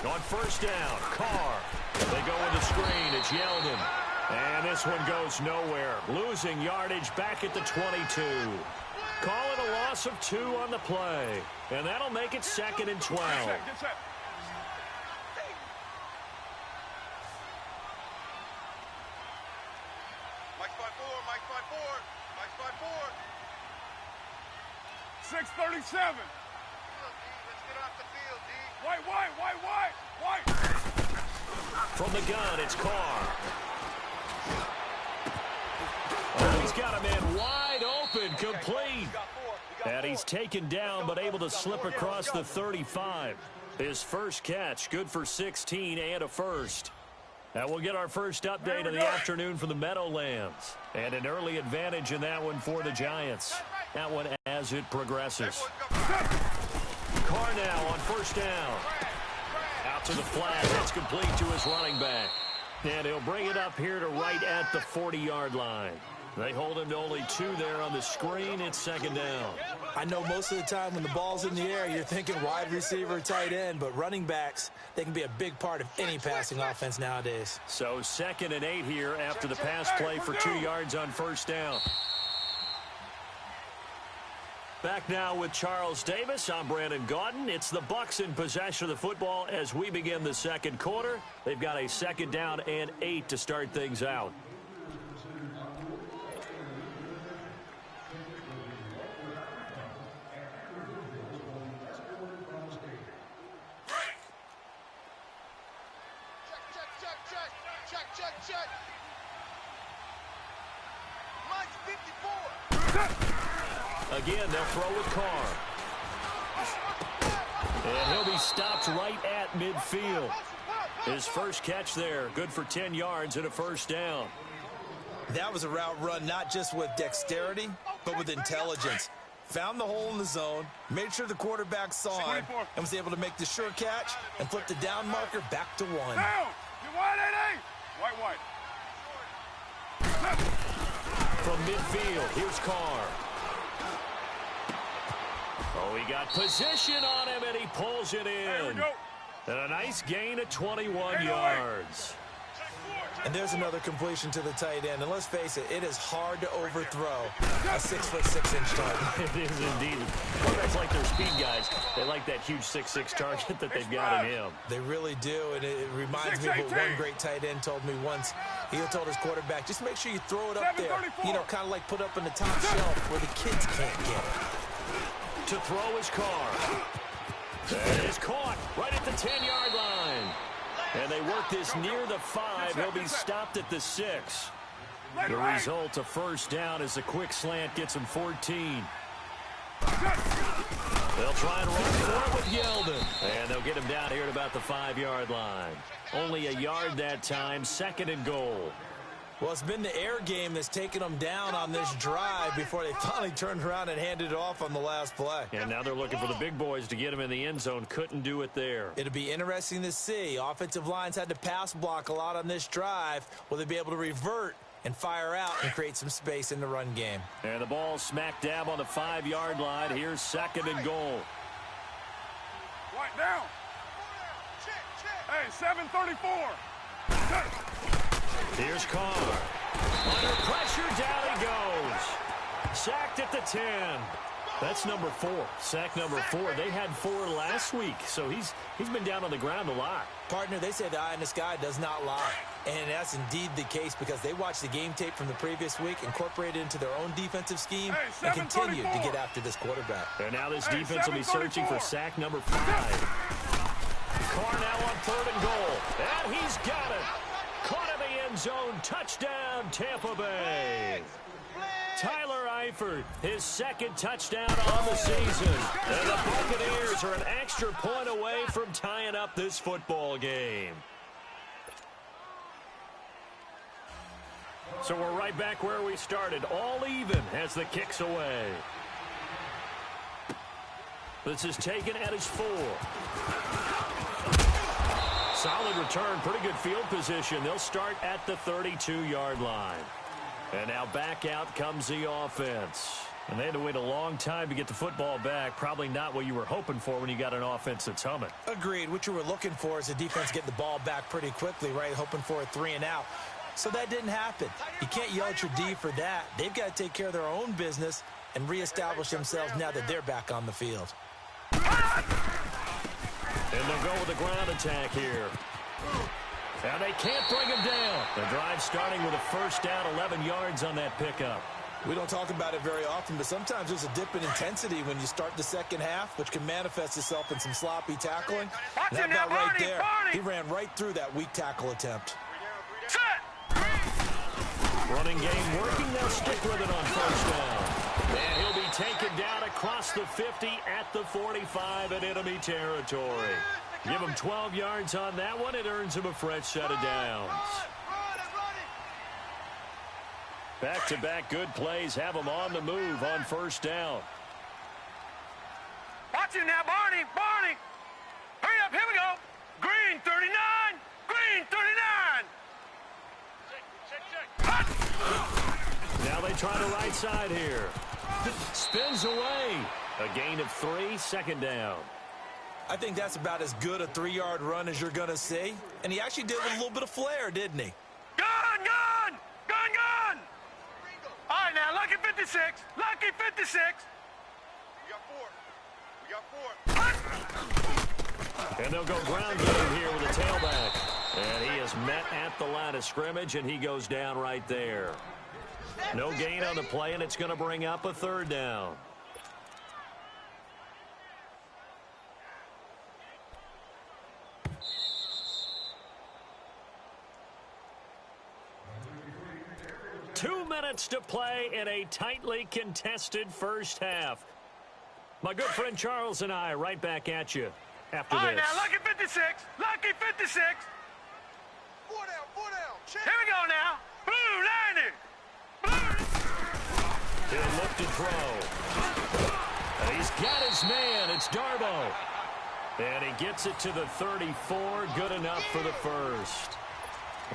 On first down, Carr. They go with the screen. It's Yeldon. And this one goes nowhere. Losing yardage back at the 22. Call it a loss of 2 on the play. And that'll make it 2nd and 12. Mike's by 4, Mike's by 4, Mike's by 4. 6:37. Let's get off the field, D. White. From the gun, it's Carr. Oh, he's got a man wide open, complete. And he's taken down, but able to slip across the 35. His first catch, good for 16 and a first. And we'll get our first update of the afternoon from the Meadowlands. And an early advantage in that one for the Giants. That one as it progresses. Carr now on first down. Out to the flat. That's complete to his running back. And he'll bring it up here to right at the 40-yard line. They hold him to only 2 there on the screen. It's 2nd down. I know most of the time when the ball's in the air, you're thinking wide receiver, tight end, but running backs, they can be a big part of any passing offense nowadays. So 2nd and 8 here after the pass play for 2 yards on first down. Back now with Charles Davis. I'm Brandon Gaudin. It's the Bucs in possession of the football as we begin the second quarter. They've got a 2nd down and 8 to start things out. Check. Mike's 54. Again, they'll throw with Carr. And he'll be stopped right at midfield. His first catch there, good for 10 yards and a first down. That was a route run not just with dexterity, but with intelligence. Found the hole in the zone, made sure the quarterback saw him, and was able to make the sure catch and flip the down marker back to 1. Down. You wide, 8-8. White. From midfield, here's Carr. Oh, he got position on him, and he pulls it in. And a nice gain of 21 yards. And there's another completion to the tight end. And let's face it, it is hard to overthrow a 6'6" target. It is indeed. Quarterbacks like their speed guys. They like that huge 6'6" target that they've got in him. They really do, and it reminds me of what one great tight end told me once. He told his quarterback, just make sure you throw it up there. You know, kind of like put up in the top shelf where the kids can't get it. To throw his Carr. That is caught right at the 10-yard line. And they work this near the 5. He'll be stopped at the 6. The result, a first down as a quick slant gets him 14. They'll try and run for it with Yeldon. And they'll get him down here at about the 5-yard line. Only a yard that time, 2nd and goal. Well, it's been the air game that's taken them down on this drive before they finally turned around and handed it off on the last play. And now they're looking for the big boys to get him in the end zone. Couldn't do it there. It'll be interesting to see. Offensive lines had to pass block a lot on this drive. Will they be able to revert and fire out and create some space in the run game? And the ball smack dab on the 5-yard line. Here's 2nd and goal. White down. Hey, 7:34. Here's Carr. Under pressure, down he goes. Sacked at the 10. That's number 4. Sack number 4. They had 4 last week, so he's been down on the ground a lot. Partner, they say the eye in the sky does not lie. And that's indeed the case because they watched the game tape from the previous week, incorporated it into their own defensive scheme, and continued to get after this quarterback. And now this defense will be searching for sack number 5. Carr now on 3rd and goal. And he's got it. Caught in the end zone. Touchdown, Tampa Bay. Tyler Eifert, his 2nd touchdown on the season. And the Buccaneers are an extra point away from tying up this football game. So we're right back where we started. All even as the kick's away. This is taken at his 4. Solid return, pretty good field position. They'll start at the 32-yard line. And now back out comes the offense. And they had to wait a long time to get the football back. Probably not what you were hoping for when you got an offense that's humming. Agreed. What you were looking for is a defense getting the ball back pretty quickly, right? Hoping for a 3-and-out. So that didn't happen. You can't yell at your D for that. They've got to take care of their own business and reestablish themselves now that they're back on the field. And they'll go with the ground attack here. And they can't bring him down. The drive starting with a first down, 11 yards on that pickup. We don't talk about it very often, but sometimes there's a dip in intensity when you start the second half, which can manifest itself in some sloppy tackling. And that about right there, he ran right through that weak tackle attempt. Running game working. They'll stick with it on first down. And he'll be taken down across the 50 at the 45 in enemy territory. Give him 12 yards on that one. It earns him a fresh set of downs. Back-to-back good plays have him on the move on first down. Watch him now, Barney. Barney. Hurry up. Here we go. Green 39. Green 39. Now they try the right side here. Spins away. A gain of 3, second down. I think that's about as good a 3-yard run as you're going to see. And he actually did it with a little bit of flair, didn't he? Gun, gun. Gun, gun. All right, now, lucky 56. Lucky 56. We got 4. And they'll go ground game here with a tailback. And he is met at the line of scrimmage, and he goes down right there. No gain on the play, and it's going to bring up a third down. Two minutes to play in a tightly contested first half. My good friend Charles and I right back at you after All right, this. now, lucky 56. Lucky 56. 4 down, 4 down. Check. Here we go now. Blue 90. He'll look to throw. And he's got his man. It's Darbo. And he gets it to the 34. Good enough for the first.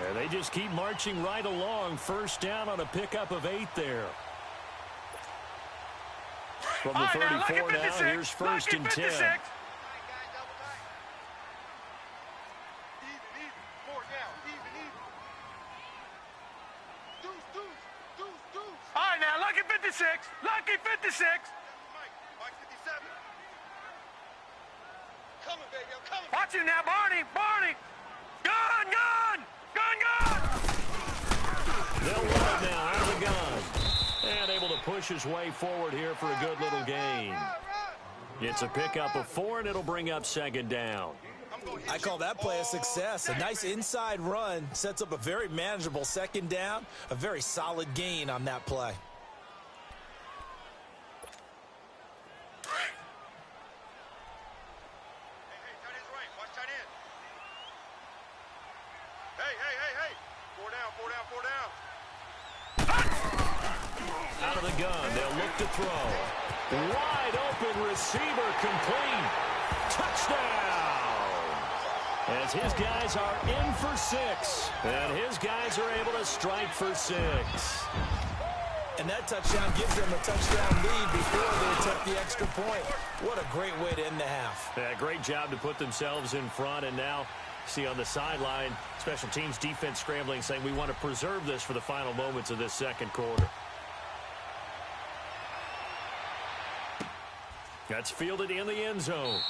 And they just keep marching right along. First down on a pickup of 8 there. From the 34 now, here's first and 10. All right, now, lucky 56. Lucky 56. Mike 57. Coming, baby, I'm coming. Watch him now, Barney. Barney. Gun, gun. Gun, gun. They'll run it now out of the gun. And able to push his way forward here for a good little gain. It's a pickup of 4, and it'll bring up second down. I call that play a success. A nice inside run sets up a very manageable second down. A very solid gain on that play. Hey, tight end's right. Watch tight end. Hey. 4 down, 4 down, 4 down. Out of the gun, they'll look to throw. Wide open receiver, complete. Touchdown! As his guys are in for 6. And his guys are able to strike for 6. And that touchdown gives them a touchdown lead before they attempt the extra point. What a great way to end the half. Yeah, great job to put themselves in front. And now, see on the sideline, special teams defense scrambling, saying we want to preserve this for the final moments of this second quarter. That's fielded in the end zone.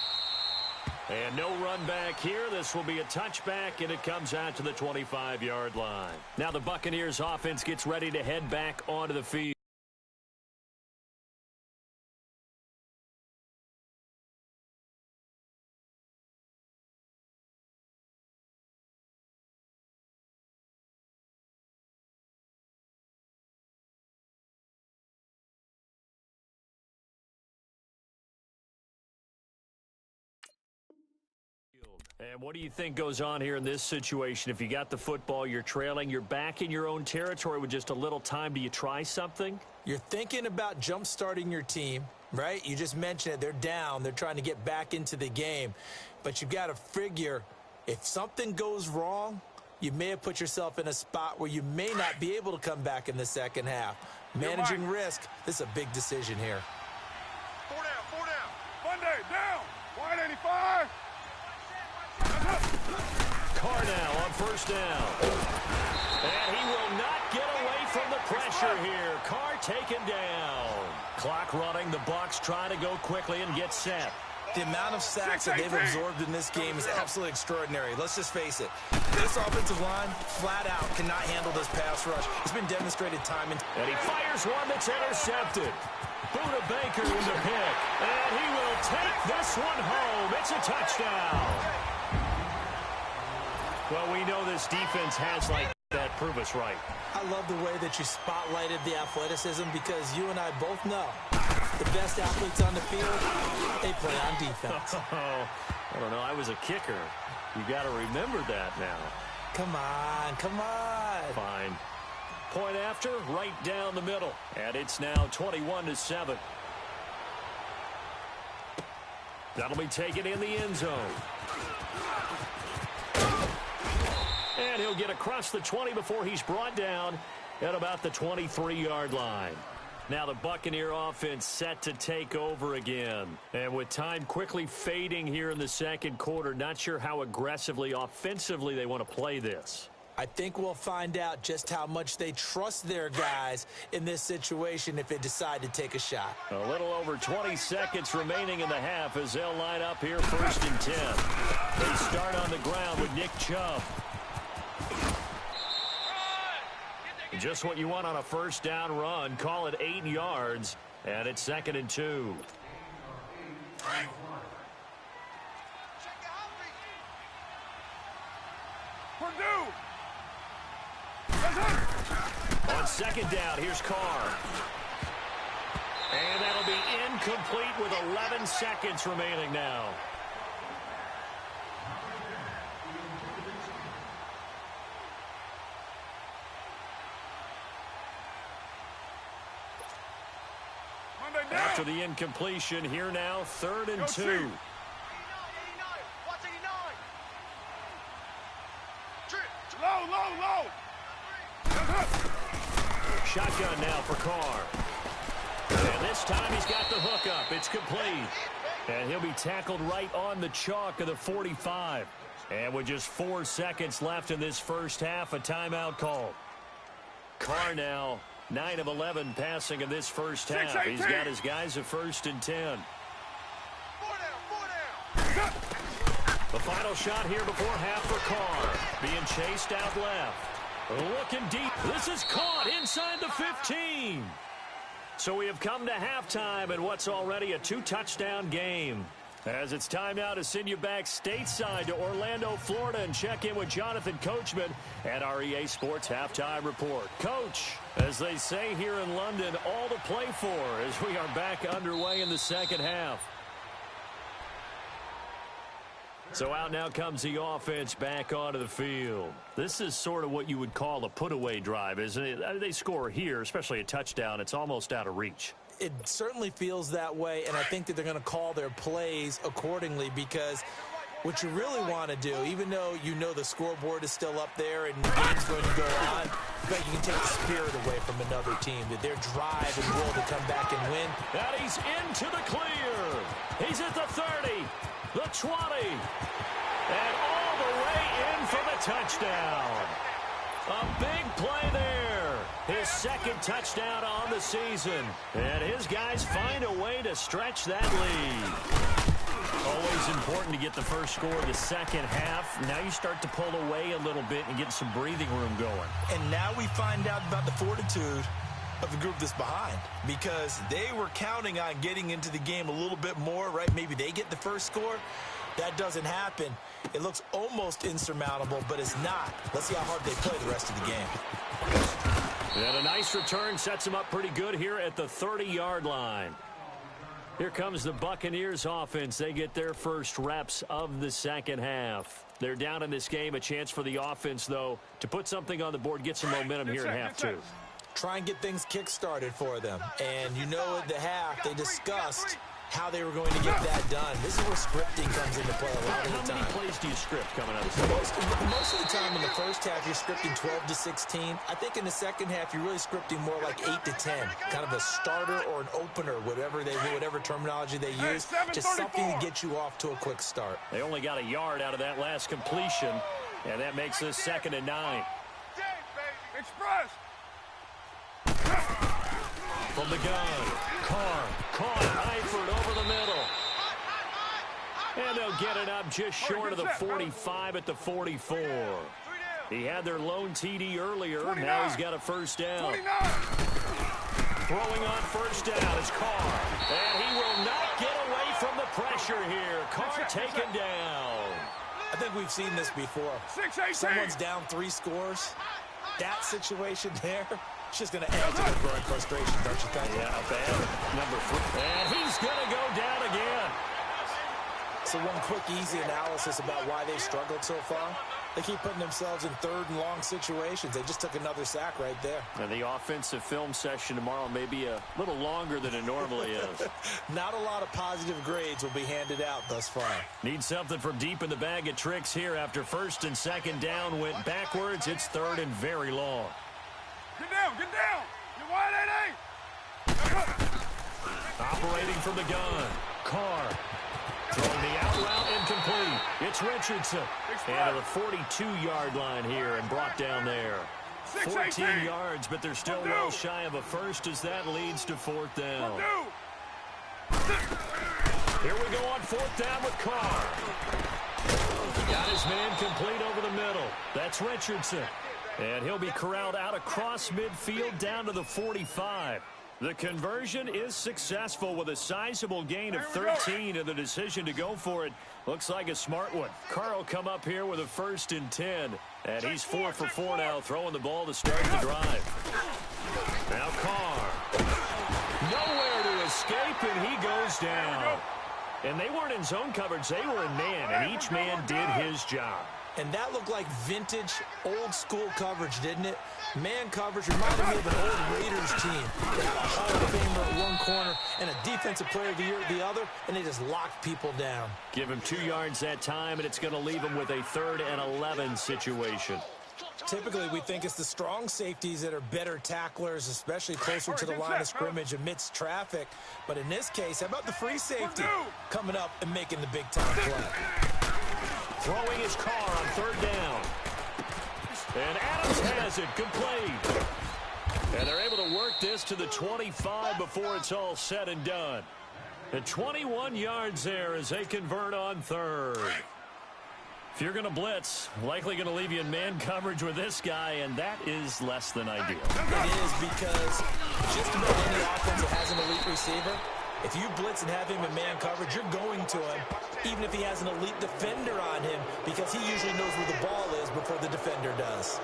And no run back here. This will be a touchback, and it comes out to the 25-yard line. Now the Buccaneers offense gets ready to head back onto the field. And what do you think goes on here in this situation? If you got the football, you're trailing, you're back in your own territory with just a little time. Do you try something? You're thinking about jump-starting your team, right? You just mentioned it. They're down. They're trying to get back into the game. But you've got to figure if something goes wrong, you may have put yourself in a spot where you may not be able to come back in the second half. Managing risk, this is a big decision here. 4 down, 4 down. Monday, down. 185. Carr now on first down. And he will not get away from the pressure here. Carr taken down. Clock running. The Bucs trying to go quickly and get set. The amount of sacks that they've absorbed in this game is absolutely extraordinary. Let's just face it. This offensive line, flat out, cannot handle this pass rush. It's been demonstrated time and time. And he fires one that's intercepted. Buda Baker with a pick. And he will take this one home. It's a touchdown. Well, we know this defense has like that. Prove us right. I love the way that you spotlighted the athleticism because you and I both know the best athletes on the field, they play on defense. I don't know. I was a kicker. You got to remember that now. Come on, come on. Fine. Point after, right down the middle. And it's now 21-7. That'll be taken in the end zone. And he'll get across the 20 before he's brought down at about the 23-yard line. Now the Buccaneer offense set to take over again. And with time quickly fading here in the second quarter, not sure how aggressively, offensively they want to play this. I think we'll find out just how much they trust their guys in this situation if they decide to take a shot. A little over 20 seconds remaining in the half as they'll line up here first and 10. They start on the ground with Nick Chubb. Just what you want on a first down run. Call it 8 yards, and it's 2nd and 2. Purdue. On second down, here's Carr. And that'll be incomplete with 11 seconds remaining now. After the incompletion, here now, 3rd and 2. 89, watch 89. Low, low, low. Shotgun now for Carr. And this time he's got the hookup. It's complete. And he'll be tackled right on the chalk of the 45. And with just 4 seconds left in this first half, a timeout call. Carr now 9 of 11 passing in this first half. He's got his guys at 1st and 10. 4 down. The final shot here before half for Carr. Being chased out left. Looking deep. This is caught inside the 15. So we have come to halftime in what's already a 2-touchdown game. As it's time now to send you back stateside to Orlando, Florida, and check in with Jonathan Coachman at our EA Sports Halftime Report. Coach, as they say here in London, all to play for as we are back underway in the second half. So out now comes the offense back onto the field. This is sort of what you would call a put-away drive, isn't it? They score here, especially a touchdown. It's almost out of reach. It certainly feels that way, and I think that they're going to call their plays accordingly because what you really want to do, even though you know the scoreboard is still up there and the game's going to go on, but you can take the spirit away from another team, that their drive and will to come back and win. And he's into the clear. He's at the 30, the 20, and all the way in for the touchdown. A big play there. His second touchdown on the season. And his guys find a way to stretch that lead. Always important to get the first score of the second half. Now you start to pull away a little bit and get some breathing room going. And now we find out about the fortitude of the group that's behind, because they were counting on getting into the game a little bit more, right? Maybe they get the first score. That doesn't happen. It looks almost insurmountable, but it's not. Let's see how hard they play the rest of the game. And a nice return sets them up pretty good here at the 30-yard line. Here comes the Buccaneers offense. They get their first reps of the second half. They're down in this game. A chance for the offense, though, to put something on the board, get some momentum here in half two. Try and get things kick-started for them. And you know at the half they discussed how they were going to get that done. This is where scripting comes into play a lot of the time. How many plays do you script coming out of this? Most of the time in the first half, you're scripting 12 to 16. I think in the second half, you're really scripting more like 8 to 10. Kind of a starter or an opener, whatever terminology they use. Just something to get you off to a quick start. They only got a yard out of that last completion, and that makes this 2nd and 9. Express. From the gun, Carr caught Eifert over the middle. And they'll get it up just short of the 45 at the 44. He had their lone TD earlier. 29. Now he's got a first down. 29. Throwing on first down is Carr. And he will not get away from the pressure here. Carr taken down. I think we've seen this before. Someone's down 3 scores. That situation there, it's just going to add to the growing frustration, don't you think? Yeah, bad number 3. And he's going to go down again. So one quick, easy analysis about why they've struggled so far. They keep putting themselves in 3rd and long situations. They just took another sack right there. And the offensive film session tomorrow may be a little longer than it normally is. Not a lot of positive grades will be handed out thus far. Need something from deep in the bag of tricks here after 1st and 2nd down went backwards. It's 3rd and very long. Get down, get down. You're wide 8-8. Operating from the gun, Carr. Throwing the out route incomplete. It's Richardson. And to the 42-yard line here and brought down there. 14 yards, but they're still well shy of a first as that leads to 4th down. Here we go on 4th down with Carr. Got his man complete over the middle. That's Richardson. And he'll be corralled out across midfield down to the 45. The conversion is successful with a sizable gain of 13, and the decision to go for it looks like a smart one. Carr will come up here with a 1st and 10, and he's 4 for 4 now, throwing the ball to start the drive. Now Carr. Nowhere to escape, and he goes down. And they weren't in zone coverage. They were in man, and each man did his job. And that looked like vintage, old-school coverage, didn't it? Man coverage reminded me of an old Raiders team. They had a Hall of Famer at one corner and a Defensive Player of the Year at the other, and they just locked people down. Give him 2 yards that time, and it's going to leave him with a 3rd and 11 situation. Typically, we think it's the strong safeties that are better tacklers, especially closer to the line of scrimmage amidst traffic. But in this case, how about the free safety coming up and making the big-time play? Throwing his Carr on 3rd down. And Adams has it complete. And they're able to work this to the 25 before it's all said and done. And 21 yards there as they convert on 3rd. If you're going to blitz, likely going to leave you in man coverage with this guy, and that is less than ideal. It is, because just about any offense that has an elite receiver, if you blitz and have him in man coverage, you're going to him, even if he has an elite defender on him, because he usually knows where the ball is before the defender does.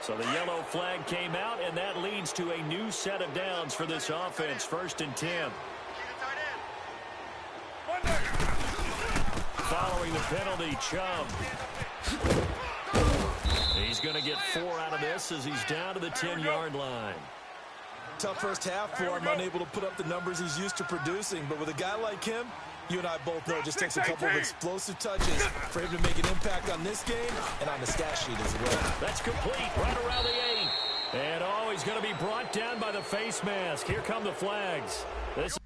So the yellow flag came out, and that leads to a new set of downs for this offense. 1st and 10. Following the penalty, Chubb. He's going to get 4 out of this as he's down to the 10-yard line. Tough first half for him, unable to put up the numbers he's used to producing. But with a guy like him, you and I both know it just takes a couple of explosive touches for him to make an impact on this game and on the stat sheet as well. That's complete right around the 8. And he's going to be brought down by the face mask. Here come the flags. This is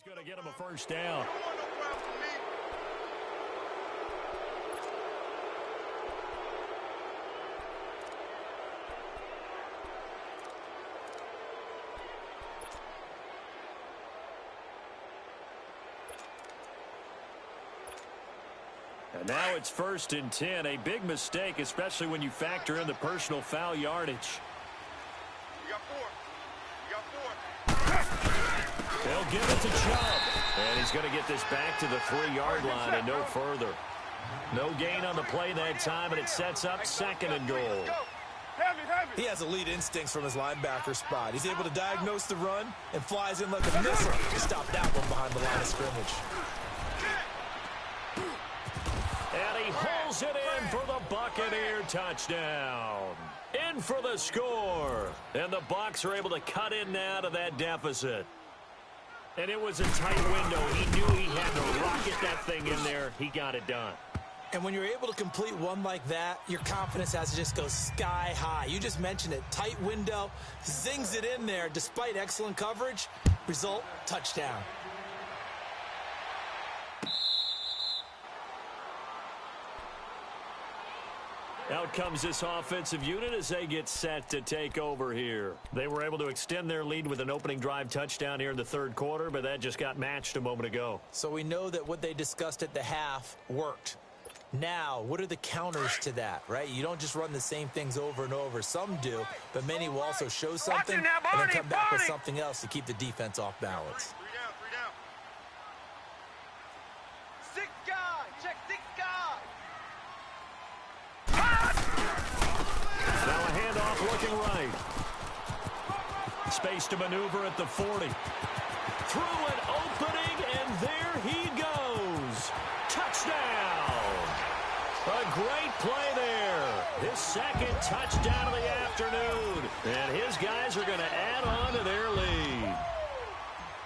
going to get him a first down. And now it's 1st and 10. A big mistake, especially when you factor in the personal foul yardage. You got 4. You got 4. They'll give it to Chubb. And he's going to get this back to the 3-yard line and no further. No gain on the play that time, and it sets up 2nd and goal. He has elite instincts from his linebacker spot. He's able to diagnose the run and flies in like a missile to stop that one behind the line of scrimmage. And he hauls it in for the Buccaneer touchdown. In for the score. And the Bucs are able to cut in now to that deficit. And it was a tight window. He knew he had to rocket that thing in there. He got it done. And when you're able to complete one like that, your confidence has to just go sky high. You just mentioned it. Tight window, zings it in there despite excellent coverage. Result, touchdown. Out comes this offensive unit as they get set to take over here. They were able to extend their lead with an opening drive touchdown here in the third quarter, but that just got matched a moment ago. So we know that what they discussed at the half worked. Now, what are the counters to that, right? You don't just run the same things over and over. Some do, but many will also show something and then come back with something else to keep the defense off balance. Three down. Six guy. Check six guy. Now a handoff looking right. Space to maneuver at the 40. Through an opening, and there he goes. Touchdown. A great play there. His second touchdown of the afternoon. And his guys are going to add on to their lead.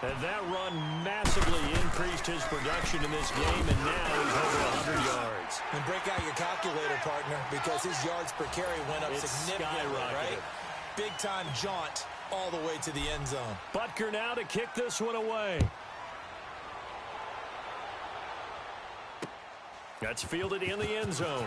And that run massively increased his production in this game, and now he's over 100 yards. And break out your calculator, partner, because his yards per carry went up significantly, right? Big-time jaunt all the way to the end zone. Butker now to kick this one away. That's fielded in the end zone.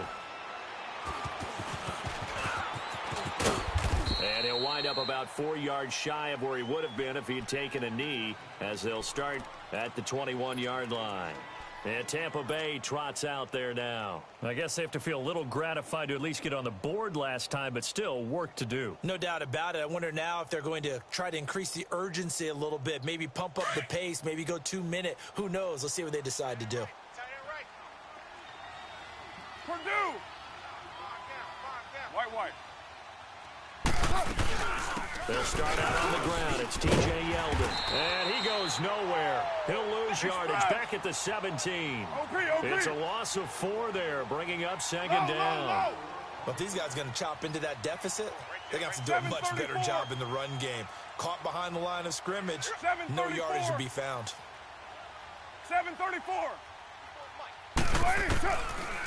And he'll wind up about 4 yards shy of where he would have been if he had taken a knee, as they'll start at the 21-yard line. And Tampa Bay trots out there now. I guess they have to feel a little gratified to at least get on the board last time, but still work to do. No doubt about it. I wonder now if they're going to try to increase the urgency a little bit, maybe pump up the pace, maybe go 2 minute. Who knows? Let's see what they decide to do. Purdue. White. They'll start out on the ground. It's T.J. Yeldon. And he goes nowhere. He'll lose yardage back at the 17. It's a loss of 4 there, bringing up second down. But if these guys are going to chop into that deficit, they're going to have to do a much better job in the run game. Caught behind the line of scrimmage, no yardage to be found. 734.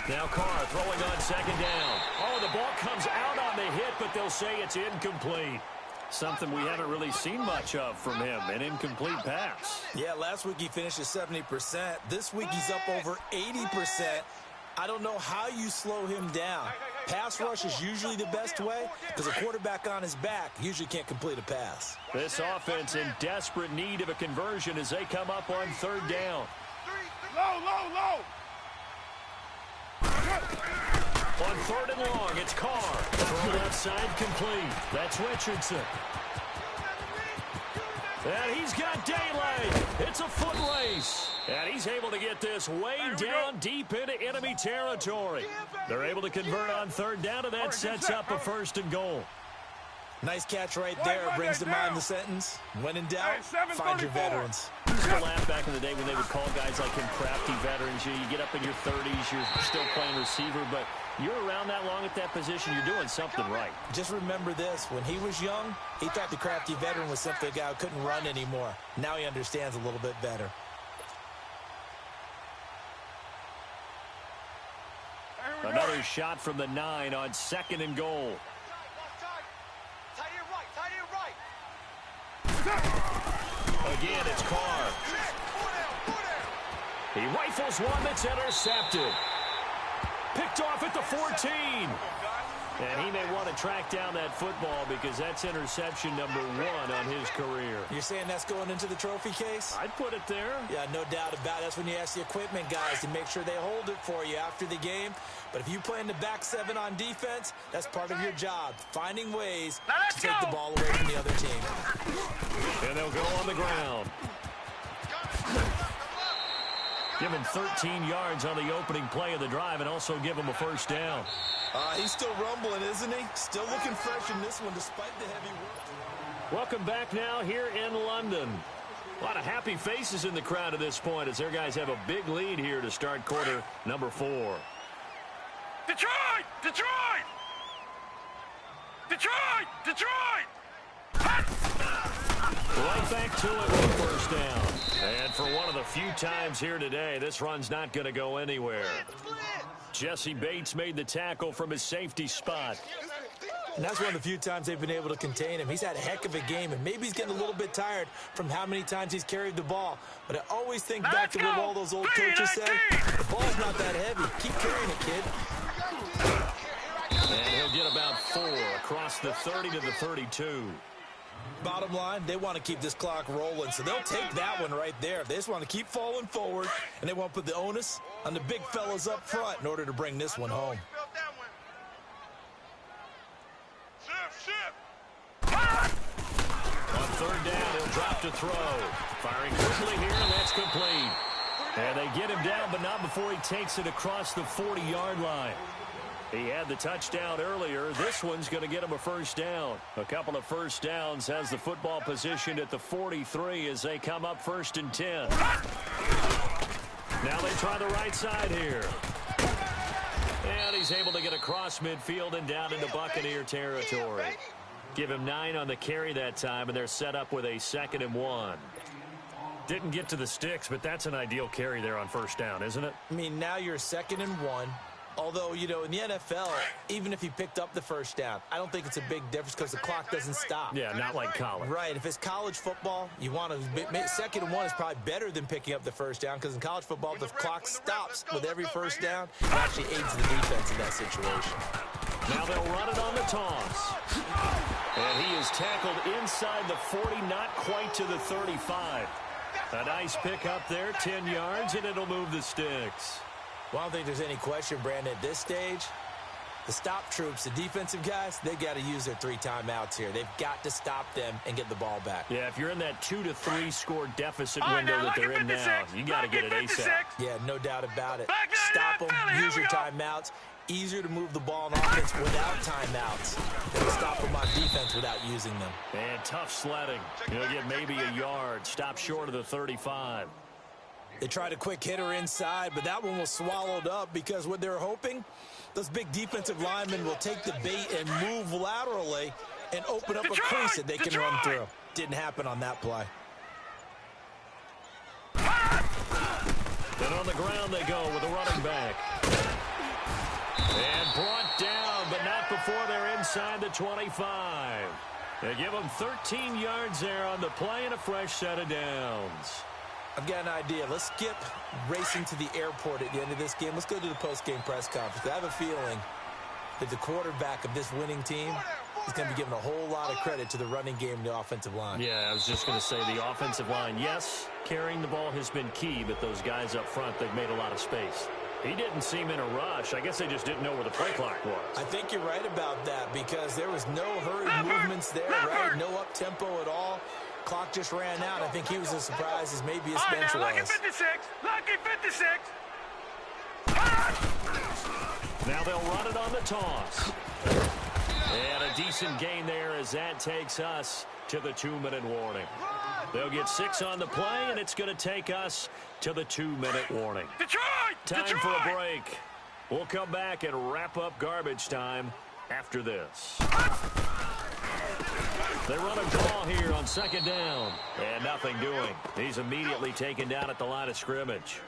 Now Carr throwing on second down. Oh, the ball comes out on the hit, but they'll say it's incomplete. Something we haven't really seen much of from him, an incomplete pass. Yeah, last week he finished at 70%. This week he's up over 80%. I don't know how you slow him down. Pass rush is usually the best way because a quarterback on his back usually can't complete a pass. This offense in desperate need of a conversion as they come up on third down. Low. On third and long, it's Carr. Thrown outside, complete. That's Richardson. And he's got daylight. It's a foot race. And he's able to get this way down deep into enemy territory. They're able to convert on third down, and that sets up a first and goal. Nice catch right there. Brings to mind the sentence. When in doubt, find your veterans. I used to laugh back in the day when they would call guys like him crafty veterans. You get up in your 30s, you're still playing receiver, but you're around that long at that position, you're doing something right. Just remember this. When he was young, he thought the crafty veteran was simply a guy who couldn't run anymore. Now he understands a little bit better. Another shot from the 9 on second and goal. Again, it's Carr. He rifles one that's intercepted. Picked off at the 14. And he may want to track down that football because that's interception number 1 on his career. You're saying that's going into the trophy case? I'd put it there. Yeah, no doubt about it. That's when you ask the equipment guys to make sure they hold it for you after the game. But if you play in the back 7 on defense, that's part of your job. Finding ways to take the ball away from the other team. And they'll go on the ground. Give him 13 yards on the opening play of the drive and also give him a first down. He's still rumbling, isn't he? Still looking fresh in this one despite the heavy work. Welcome back now here in London. A lot of happy faces in the crowd at this point as their guys have a big lead here to start quarter number 4. Detroit! Detroit! Detroit! Detroit! Right back to it with first down. And for one of the few times here today, this run's not going to go anywhere. Jesse Bates made the tackle from his safety spot. And that's one of the few times they've been able to contain him. He's had a heck of a game, and maybe he's getting a little bit tired from how many times he's carried the ball. But I always think back to what all those old coaches say. The ball's not that heavy. Keep carrying it, kid. And he'll get about 4 across the 30 to the 32. Bottom line, they want to keep this clock rolling, so they'll take that one right there. They just want to keep falling forward, and they want to put the onus on the big fellas up front in order to bring this one home. On third down, he'll drop to throw. Firing quickly here, and that's complete. And they get him down, but not before he takes it across the 40-yard line. He had the touchdown earlier. This one's going to get him a first down. A couple of first downs, has the football positioned at the 43 as they come up 1st and 10. Now they try the right side here. And he's able to get across midfield and down into Buccaneer territory. Give him 9 on the carry that time, and they're set up with a 2nd and 1. Didn't get to the sticks, but that's an ideal carry there on first down, isn't it? I mean, now you're 2nd and 1. Although, you know, in the NFL, even if he picked up the first down, I don't think it's a big difference because the clock doesn't stop. Yeah, not like college. Right. If it's college football, you want to 2nd and 1 is probably better than picking up the first down because in college football, the clock stops with every first down. It actually aids the defense in that situation. Now they'll run it on the toss. And he is tackled inside the 40, not quite to the 35. A nice pick up there, 10 yards, and it'll move the sticks. Well, I don't think there's any question, Brandon, at this stage, the stop troops, the defensive guys, they got to use their 3 timeouts here. They've got to stop them and get the ball back. Yeah, if you're in that 2 to 3 score deficit window that they're in now, you got to get it ASAP. Yeah, no doubt about it. Stop them, use your timeouts. Easier to move the ball on offense without timeouts than to stop them on defense without using them. And tough sledding. He'll get maybe a yard. Stop short of the 35. They tried a quick hitter inside, but that one was swallowed up because what they're hoping, those big defensive linemen will take the bait and move laterally and open up a crease that they can run through. Didn't happen on that play. And on the ground they go with a running back. And brought down, but not before they're inside the 25. They give them 13 yards there on the play and a fresh set of downs. I've got an idea. Let's skip racing to the airport at the end of this game. Let's go to the post-game press conference. I have a feeling that the quarterback of this winning team is going to be given a whole lot of credit to the running game and the offensive line. Yeah, I was just going to say the offensive line, yes, carrying the ball has been key, but those guys up front, they've made a lot of space. He didn't seem in a rush. I guess they just didn't know where the play clock was. I think you're right about that because there was no hurried movements there, right? No up-tempo at all. Clock just ran out. I think he was as surprised as maybe his bench was. Lucky 56. Lucky 56. Now they'll run it on the toss. And a decent gain there as that takes us to the 2-minute warning. They'll get 6 on the play, and it's going to take us to the 2-minute warning. Time for a break. We'll come back and wrap up garbage time after this. They run a draw here on 2nd down, and nothing doing. He's immediately taken down at the line of scrimmage.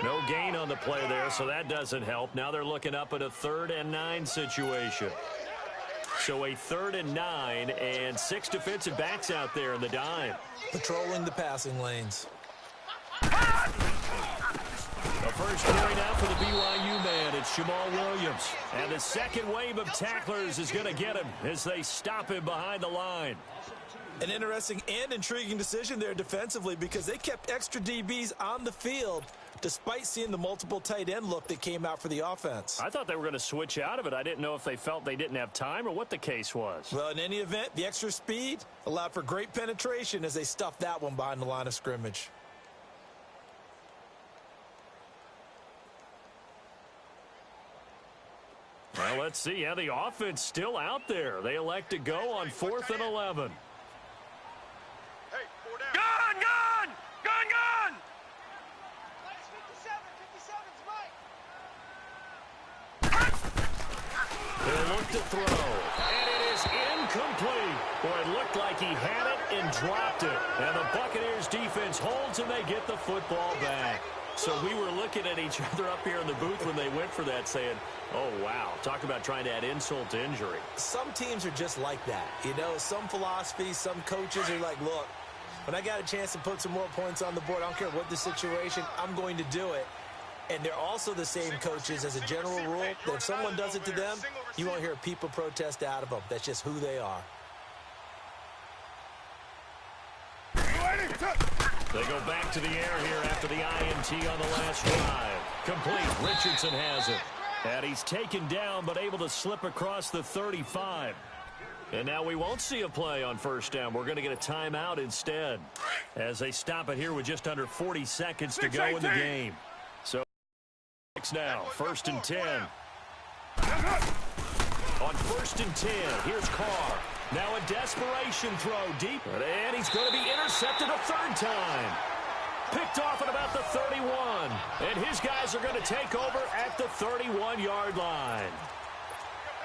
No gain on the play there, so that doesn't help. Now they're looking up at a 3rd and 9 situation. So a 3rd and 9, and 6 defensive backs out there in the dime. Patrolling the passing lanes. The first carry now for the BYU man. It's Jamal Williams. And the second wave of tacklers is going to get him as they stop him behind the line. An interesting and intriguing decision there defensively because they kept extra DBs on the field despite seeing the multiple tight end look that came out for the offense. I thought they were going to switch out of it. I didn't know if they felt they didn't have time or what the case was. Well, in any event, the extra speed allowed for great penetration as they stuffed that one behind the line of scrimmage. Well, let's see. Yeah, the offense still out there. They elect to go on 4th and 11. Hey, 4 down. Gun! Gun! Gun! Gun! back to throw. And it is incomplete. Boy, it looked like he had it and dropped it. And the Buccaneers defense holds and they get the football back. So we were looking at each other up here in the booth when they went for that saying, oh, wow, talk about trying to add insult to injury. Some teams are just like that. You know, some philosophies, some coaches are like, look, when I got a chance to put some more points on the board, I don't care what the situation, I'm going to do it. And they're also the same coaches as a general rule that if someone does it to them, you won't hear people protest out of them. That's just who they are. They go back to the air here after the INT on the last drive. Complete. Richardson has it. And he's taken down but able to slip across the 35. And now we won't see a play on first down. We're going to get a timeout instead as they stop it here with just under 40 seconds to go in the game. So now, 1st and 10. On 1st and 10, here's Carr. Now a desperation throw deep, and he's going to be intercepted a 3rd time. Picked off at about the 31, and his guys are going to take over at the 31-yard line.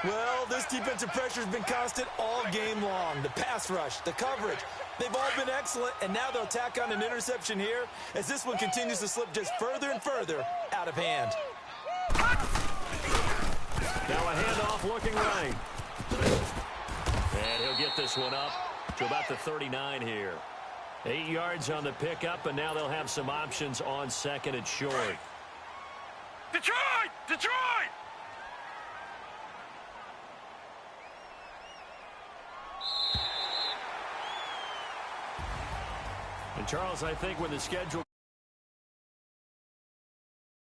Well, this defensive pressure has been constant all game long. The pass rush, the coverage, they've all been excellent, and now they'll tack on an interception here as this one continues to slip just further and further out of hand. Now a handoff looking right. And he'll get this one up to about the 39 here. 8 yards on the pickup, and now they'll have some options on 2nd and short. Detroit! Detroit! And Charles, I think when the schedule